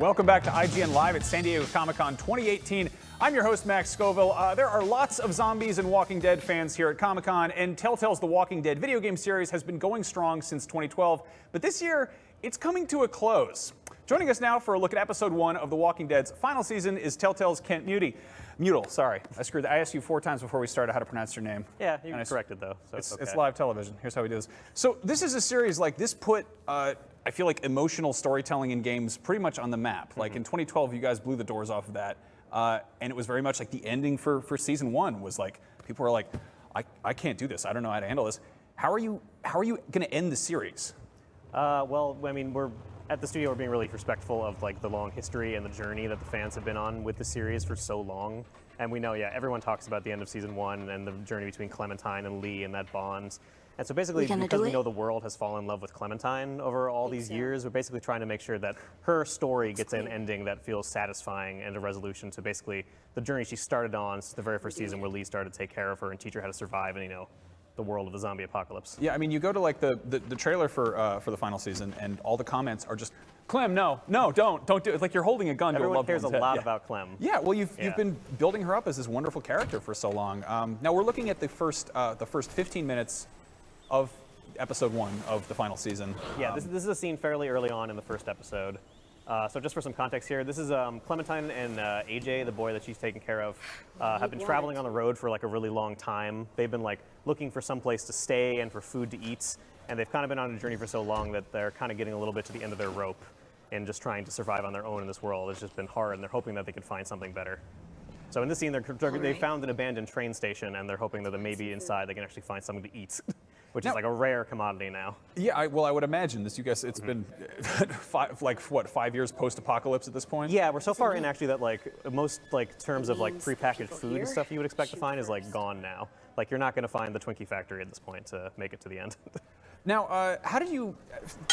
Welcome back to IGN Live at San Diego Comic-Con 2018. I'm your host, Max Scoville. There are lots of zombies and Walking Dead fans here at Comic-Con, and Telltale's The Walking Dead video game series has been going strong since 2012, but this year, it's coming to a close. Joining us now for a look at episode 1 of The Walking Dead's final season is Telltale's Kent Mutil, sorry. I asked you 4 times before we started how to pronounce your name. Yeah, you corrected though. So it's live television. Here's how we do this. So this is a series like this put, I feel like emotional storytelling in games pretty much on the map. Like in 2012, you guys blew the doors off of that. And it was very much like the ending for season 1 was like, people were like, I can't do this. I don't know how to handle this. How are you going to end the series? Well, I mean, we're at the studio, we're being really respectful of like the long history and the journey that the fans have been on with the series for so long. And we know, yeah, everyone talks about the end of season 1 and the journey between Clementine and Lee and that bond. And so basically, because we know the world has fallen in love with Clementine over all these years, we're basically trying to make sure that her story gets an ending that feels satisfying and a resolution to basically the journey she started on since the very first season where Lee started to take care of her and teach her how to survive in, the world of the zombie apocalypse. Yeah, I mean, you go to like the trailer for the final season, and all the comments are just, Clem, no, don't do it. It's like you're holding a gun to a loved one's head. Everyone cares a lot about Clem. Yeah, well, you've been building her up as this wonderful character for so long. Now we're looking at the first 15 minutes of episode 1 of the final season. Yeah, this is a scene fairly early on in the first episode. So just for some context here, this is Clementine and AJ, the boy that she's taking care of, have been traveling on the road for like a really long time. They've been like looking for some place to stay and for food to eat, and they've kind of been on a journey for so long that they're kind of getting a little bit to the end of their rope and just trying to survive on their own in this world. It's just been hard, and they're hoping that they can find something better. So in this scene, they found an abandoned train station, and they're hoping that maybe inside they can actually find something to eat. Which is like a rare commodity now. Yeah, I would imagine this. You guys, it's been 5 years post-apocalypse at this point. Yeah, we're so far in actually that like most like terms of like prepackaged food and stuff you would expect to find is like gone now. Like you're not going to find the Twinkie factory at this point to make it to the end. Now, how did you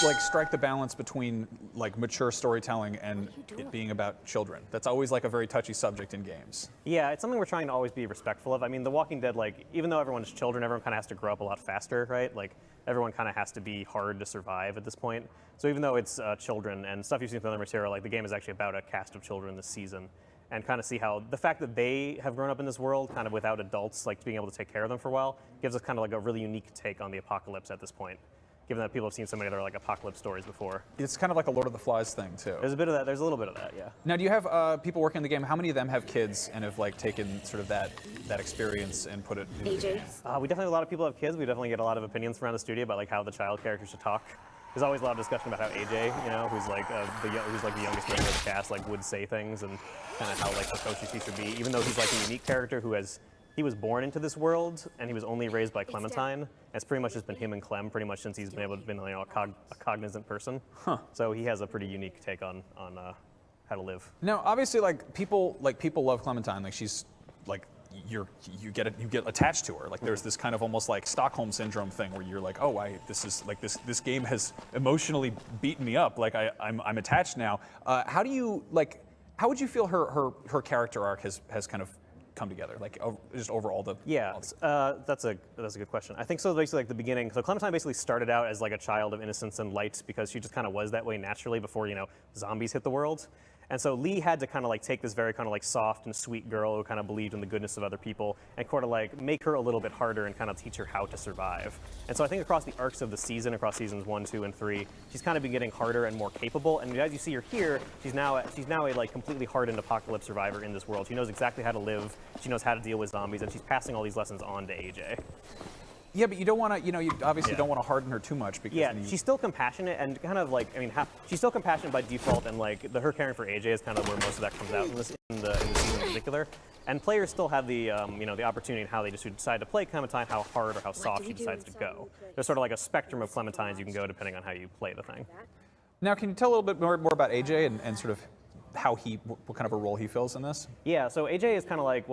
like strike the balance between like mature storytelling and it being about children? That's always like a very touchy subject in games. Yeah, it's something we're trying to always be respectful of. I mean, The Walking Dead, like even though everyone's children, everyone kind of has to grow up a lot faster, right? Like everyone kind of has to be hard to survive at this point. So even though it's children and stuff you've seen from other material, like the game is actually about a cast of children this season. And kind of see how the fact that they have grown up in this world kind of without adults like being able to take care of them for a while gives us kind of like a really unique take on the apocalypse at this point, given that people have seen so many other like apocalypse stories before. It's kind of like a Lord of the Flies thing too. There's a bit of that. There's a little bit of that, yeah. Now, do you have people working in the game? How many of them have kids and have like taken sort of that experience and put it into the game? We definitely have a lot of people have kids. We definitely get a lot of opinions around the studio about like how the child characters should talk. There's always a lot of discussion about how AJ, who's like the youngest member of the cast, like would say things and kind of how like precocious he should be, even though he's like a unique character who he was born into this world and he was only raised by Clementine. It's pretty much just been him and Clem pretty much since he's been able to be a cognizant person. Huh. So he has a pretty unique take on how to live. Now, obviously, people love Clementine. Like she's like you get attached to her. Like there's this kind of almost like Stockholm syndrome thing where you're like, oh, this game has emotionally beaten me up. Like I'm attached now. How would you feel her character arc has kind of come together, like just overall the that's a good question. I think so. Basically, like the beginning. So Clementine basically started out as like a child of innocence and light because she just kind of was that way naturally before zombies hit the world. And so Lee had to kind of like take this very kind of like soft and sweet girl who kind of believed in the goodness of other people and kind of like make her a little bit harder and kind of teach her how to survive. And so I think across the arcs of the season, across seasons 1, 2, and 3, she's kind of been getting harder and more capable. And as you see her here, she's now a like completely hardened apocalypse survivor in this world. She knows exactly how to live. She knows how to deal with zombies, and she's passing all these lessons on to AJ. Yeah, but you don't want to, you obviously don't want to harden her too much because she's still compassionate and kind of like, she's still compassionate by default, and like her caring for AJ is kind of where most of that comes out in the season in particular. And players still have the, the opportunity in how they just decide to play Clementine, how hard or how soft she decides to go. There's sort of like a spectrum of Clementines you can go depending on how you play the thing. Now, can you tell a little bit more about AJ and sort of what kind of a role he fills in this? Yeah, so AJ is kind of like,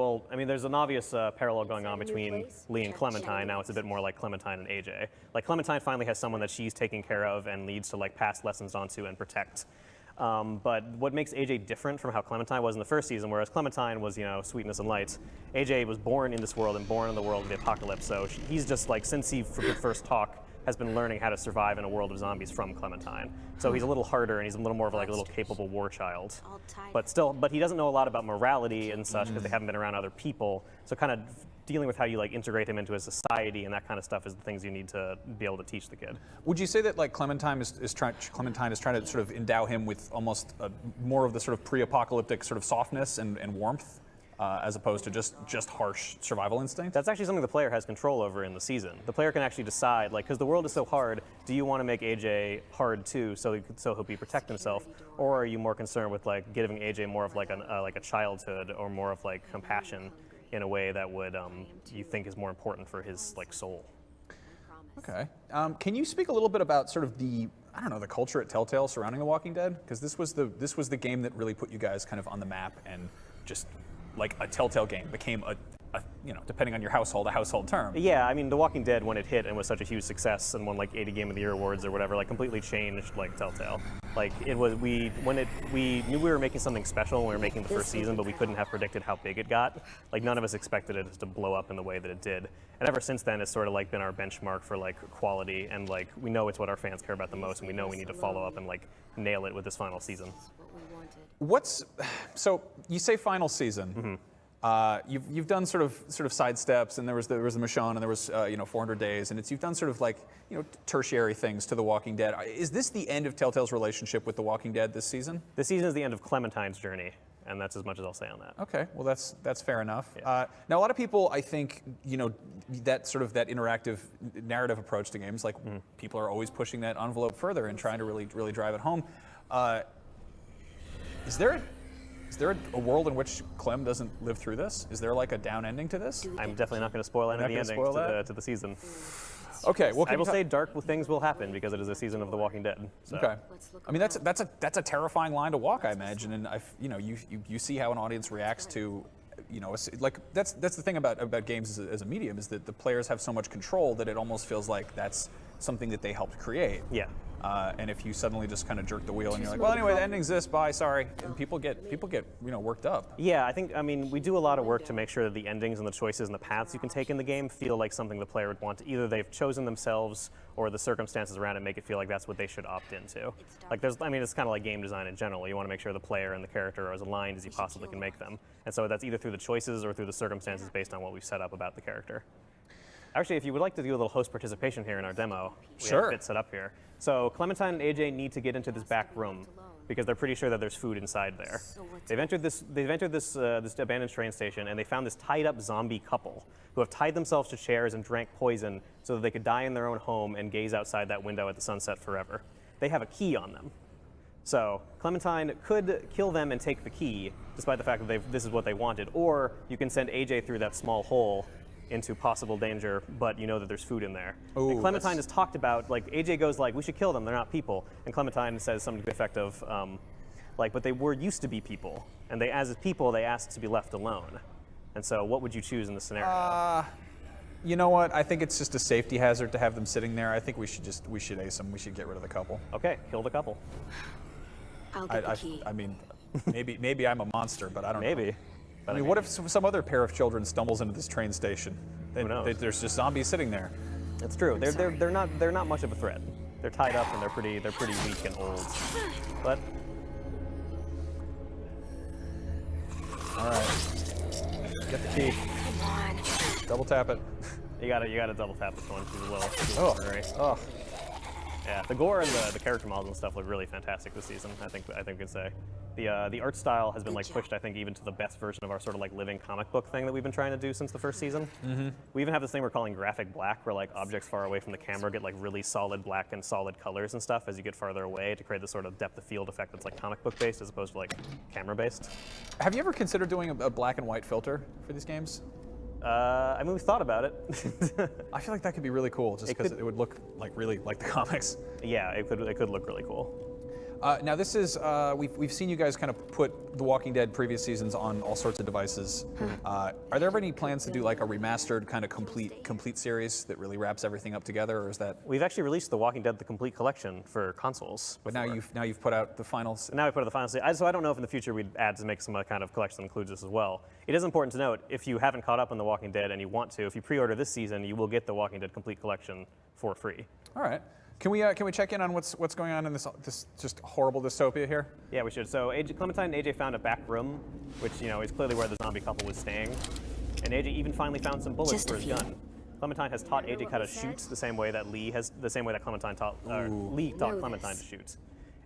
there's an obvious parallel going on between Lee and Clementine. Now it's a bit more like Clementine and AJ. Like Clementine finally has someone that she's taking care of and needs to like pass lessons on to and protect. But what makes AJ different from how Clementine was in the first season, whereas Clementine was, sweetness and light, AJ was born in this world and born in the world of the apocalypse. So he's just like, since he first talk has been learning how to survive in a world of zombies from Clementine. So he's a little harder, and he's a little more of like a little capable war child. But he doesn't know a lot about morality and such because they haven't been around other people. So kind of dealing with how you like integrate him into a society and that kind of stuff is the things you need to be able to teach the kid. Would you say that like Clementine is trying to sort of endow him with almost more of the sort of pre-apocalyptic sort of softness and warmth, as opposed to just harsh survival instinct? That's actually something the player has control over in the season. The player can actually decide, like, because the world is so hard, do you want to make AJ hard too, so he'll be protect himself, or are you more concerned with like giving AJ more of like a childhood or more of like compassion in a way that would you think is more important for his like soul? Okay. Can you speak a little bit about sort of the culture at Telltale surrounding The Walking Dead? Because this was the game that really put you guys kind of on the map, and just like a Telltale game became a depending on your household, a household term. Yeah, I mean, The Walking Dead, when it hit and was such a huge success and won like 80 Game of the Year awards or whatever, like completely changed like Telltale. Like it was, we knew we were making something special when we were making the first season, but we couldn't have predicted how big it got. Like none of us expected it to blow up in the way that it did. And ever since then, it's sort of like been our benchmark for like quality, and like we know it's what our fans care about the most, and we know we need to follow up and like nail it with this final season. So you say final season? You've done sort of side steps, and there was the Michonne, and there was 400 Days, and you've done sort of like tertiary things to The Walking Dead. Is this the end of Telltale's relationship with The Walking Dead this season? This season is the end of Clementine's journey, and that's as much as I'll say on that. Okay, well that's fair enough. Yeah. Now a lot of people, I think, that sort of that interactive narrative approach to games, like people are always pushing that envelope further and trying to really drive it home. Is there a world in which Clem doesn't live through this? Is there like a down ending to this? I'm definitely not going to spoil any of the endings to the season. Okay, well, I will say dark things will happen because it is a season of The Walking Dead. So. Okay, I mean that's a terrifying line to walk, I imagine, and you see how an audience reacts to, like that's the thing about games as a medium, is that the players have so much control that it almost feels like that's something that they helped create. Yeah. And if you suddenly just kind of jerk the wheel and you're like, well, anyway, the ending's this, bye, sorry, and people get worked up. Yeah, I mean, we do a lot of work to make sure that the endings and the choices and the paths you can take in the game feel like something the player would want to, either they've chosen themselves or the circumstances around it make it feel like that's what they should opt into. Like it's kind of like game design in general. You want to make sure the player and the character are as aligned as you possibly can make them. And so that's either through the choices or through the circumstances based on what we've set up about the character. Actually, if you would like to do a little host participation here in our demo, we have a bit set up here. So Clementine and AJ need to get into this back room because they're pretty sure that there's food inside there. They've entered this abandoned train station, and they found this tied up zombie couple who have tied themselves to chairs and drank poison so that they could die in their own home and gaze outside that window at the sunset forever. They have a key on them. So Clementine could kill them and take the key, despite the fact that this is what they wanted, or you can send AJ through that small hole into possible danger, but you know that there's food in there. Ooh, and Clementine has talked about, like, AJ goes like, we should kill them, they're not people. And Clementine says something to the effect of, but they were used to be people, and as people, they asked to be left alone. And so what would you choose in this scenario? You know what? I think it's just a safety hazard to have them sitting there. I think we should ace them. We should get rid of the couple. Okay, kill the couple. I'll get the key. I mean, maybe I'm a monster, but I don't know. Maybe. I mean, what if some other pair of children stumbles into this train station? Who knows? There's just zombies sitting there. That's true. They're not much of a threat. They're tied up and they're pretty weak and old. But all right, get the key. Come on. Double tap it. you gotta double tap this one. She's a little blurry. Oh. Yeah, the gore and the character models and stuff look really fantastic this season. I think we can say. The art style has been like pushed, I think, even to the best version of our sort of like living comic book thing that we've been trying to do since the first season. Mm-hmm. We even have this thing we're calling graphic black, where like objects far away from the camera get like really solid black and solid colors and stuff as you get farther away to create this sort of depth of field effect that's like comic book based as opposed to like camera based. Have you ever considered doing a black and white filter for these games? I mean, we've thought about it. I feel like that could be really cool, just because it would look like really like the comics. Yeah, it could look really cool. Now this is, we've seen you guys kind of put The Walking Dead previous seasons on all sorts of devices. Are there ever any plans to do like a remastered kind of complete series that really wraps everything up together, or is that? We've actually released The Walking Dead: The Complete Collection for consoles. But now you've put out the finals. Now we put out the final season. So I don't know if in the future we'd add to make some kind of collection that includes this as well. It is important to note, if you haven't caught up on The Walking Dead and you want to, if you pre-order this season, you will get The Walking Dead Complete Collection for free. All right. Can we check in on what's going on in this just horrible dystopia here? Yeah, we should. So Clementine and AJ found a back room, which is clearly where the zombie couple was staying. And AJ even finally found some bullets for his gun. Clementine has taught AJ how to shoot the same way that Clementine taught Lee taught Clementine to shoot.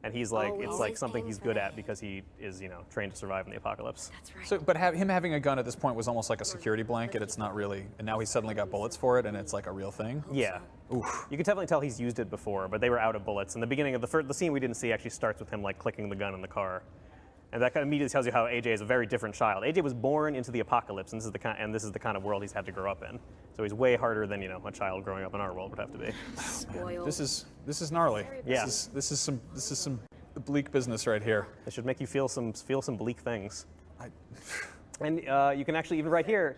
And he's like, it's like something he's good at because he is, trained to survive in the apocalypse. That's right. So, but him having a gun at this point was almost like a security blanket. It's not really, and now he's suddenly got bullets for it, and it's like a real thing. Yeah. Oof. You can definitely tell he's used it before, but they were out of bullets. And the beginning of the scene we didn't see actually starts with him like clicking the gun in the car. And that kind of immediately tells you how AJ is a very different child. AJ was born into the apocalypse, and this is the kind of world he's had to grow up in. So he's way harder than a child growing up in our world would have to be. Spoiled. This is gnarly. Yeah. This is some bleak business right here. It should make you feel some bleak things. And you can actually, even right here,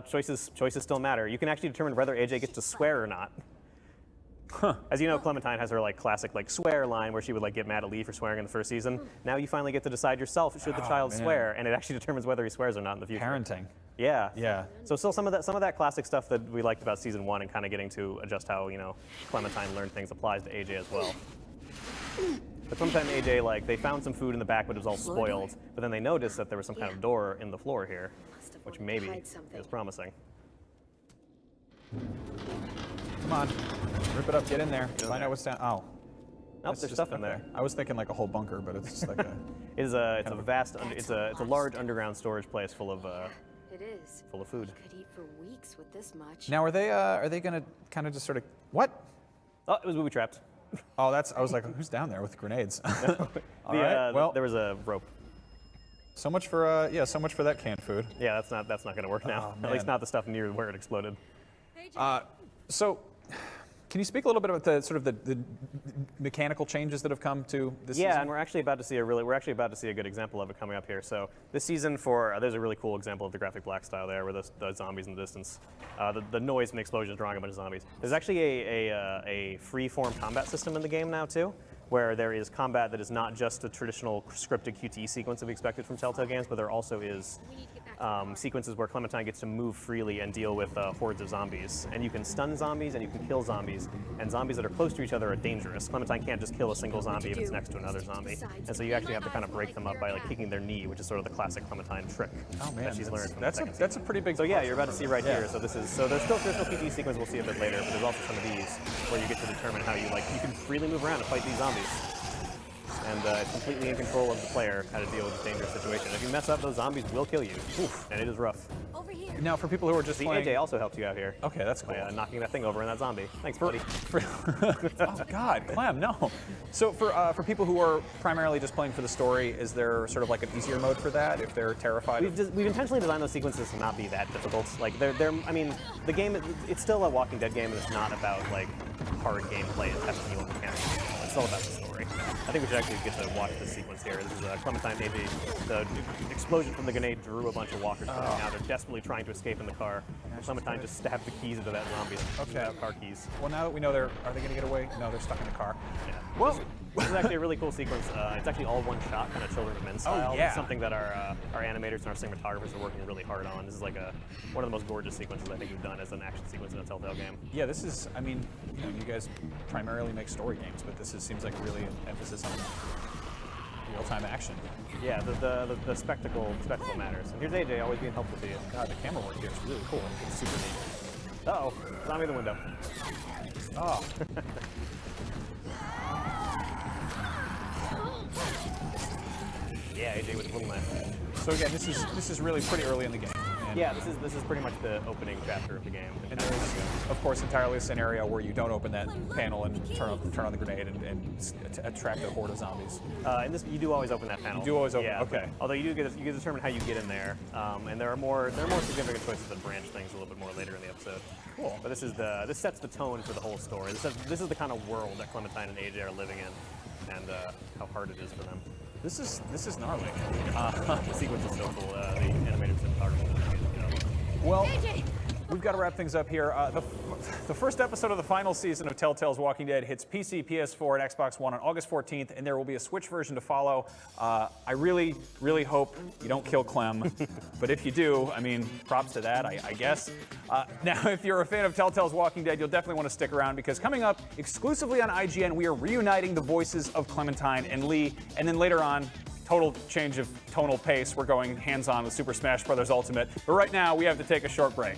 choices still matter. You can actually determine whether AJ gets to swear or not. Huh. As you know, Clementine has her classic swear line where she would get mad at Lee for swearing in the first season. Now you finally get to decide yourself should the child swear, and it actually determines whether he swears or not in the future. Parenting. Yeah. Yeah. So still some of that classic stuff that we liked about season 1 and kind of getting to adjust how Clementine learned things applies to AJ as well. But Clementine and AJ they found some food in the back, but it was all spoiled. But then they noticed that there was some kind of door in the floor here, which maybe is promising. Come on, rip it up, get in there, find out what's down. Oh. Nope, there's stuff in there. I was thinking like a whole bunker, but it's just like a. It's a large underground storage place full of It is. full of food. Could eat for weeks with this much. Now are they gonna kind of just sort of what? Oh, it was booby trapped. Oh, I was like, who's down there with grenades? All right, well, there was a rope. so much for that canned food. Yeah, that's not going to work now. Oh, At least man. not the stuff near where it exploded. So, can you speak a little bit about the mechanical changes that have come to this season? Yeah, and we're actually about to see a good example of it coming up here. So this season there's a really cool example of the graphic black style there, where the zombies in the distance, the noise from the explosion is drawing a bunch of zombies. There's actually a free-form combat system in the game now too, where there is combat that is not just a traditional scripted QTE sequence that we expected from Telltale games, but there also is sequences where Clementine gets to move freely and deal with hordes of zombies. And you can stun zombies and you can kill zombies, and zombies that are close to each other are dangerous. Clementine can't just kill a single zombie if it's next to another zombie. And so you actually have to kind of break them up by kicking their knee, which is sort of the classic Clementine trick that she's learned from the second that's a pretty big. So yeah, you're about to see right here. So there's still traditional QTE sequence we'll see a bit later, but there's also some of these where you get to determine how you can freely move around and fight these zombies. And it's completely in control of the player how to deal with this dangerous situation. If you mess up, those zombies will kill you. Oof, and it is rough. Over here. Now, for people who are just playing, AJ also helped you out here. Okay, that's cool. By knocking that thing over in that zombie. Thanks, buddy. Oh God, Clem, no. So for people who are primarily just playing for the story, is there sort of like an easier mode for that if they're terrified? We've intentionally designed those sequences to not be that difficult. I mean, the game, it's still a Walking Dead game, and it's not about hard gameplay and testing you on mechanics. It's all about the story. I think we should actually get to watch this sequence here. This is Clementine and AJ. The explosion from the grenade drew a bunch of walkers from it. Now they're desperately trying to escape in the car. Clementine just stabbed the keys into that zombie. Okay. Car keys. Well, now that we know are they going to get away? No, they're stuck in the car. Yeah. Well, this is actually a really cool sequence. It's actually all one shot, kind of Children of Men style. yeah. It's something that our animators and our cinematographers are working really hard on. This is one of the most gorgeous sequences I think we've done as an action sequence in a Telltale game. yeah, this is. I mean, you guys primarily make story games, but this seems like really an emphasis on real-time action. Yeah, the spectacle matters. And here's AJ, always being helpful to you. God, the camera work here is really cool. It's super neat. Uh-oh, zombie in the window. Oh. Yeah, AJ with a little knife. So again, this is really pretty early in the game. And Yeah, this is pretty much the opening chapter of the game. And there is, of course, entirely a scenario where you don't open that panel and turn on the grenade and attract a horde of zombies. In this, you do always open that panel. You do always open. Yeah, Okay. Although you get to determine how you get in there, and there are more significant choices that branch things a little bit more later in the episode. Cool. But this sets the tone for the whole story. This is the kind of world that Clementine and AJ are living in. and how hard it is for them. This is gnarly. The sequence is so cool. The animated cinematography. Well, we've got to wrap things up here. The first episode of the final season of Telltale's Walking Dead hits PC, PS4, and Xbox One on August 14th, and there will be a Switch version to follow. I really, really hope you don't kill Clem, but if you do, I mean, props to that, I guess. Now, if you're a fan of Telltale's Walking Dead, you'll definitely want to stick around, because coming up exclusively on IGN, we are reuniting the voices of Clementine and Lee, and then later on, total change of tonal pace, we're going hands-on with Super Smash Bros. Ultimate. But right now, we have to take a short break.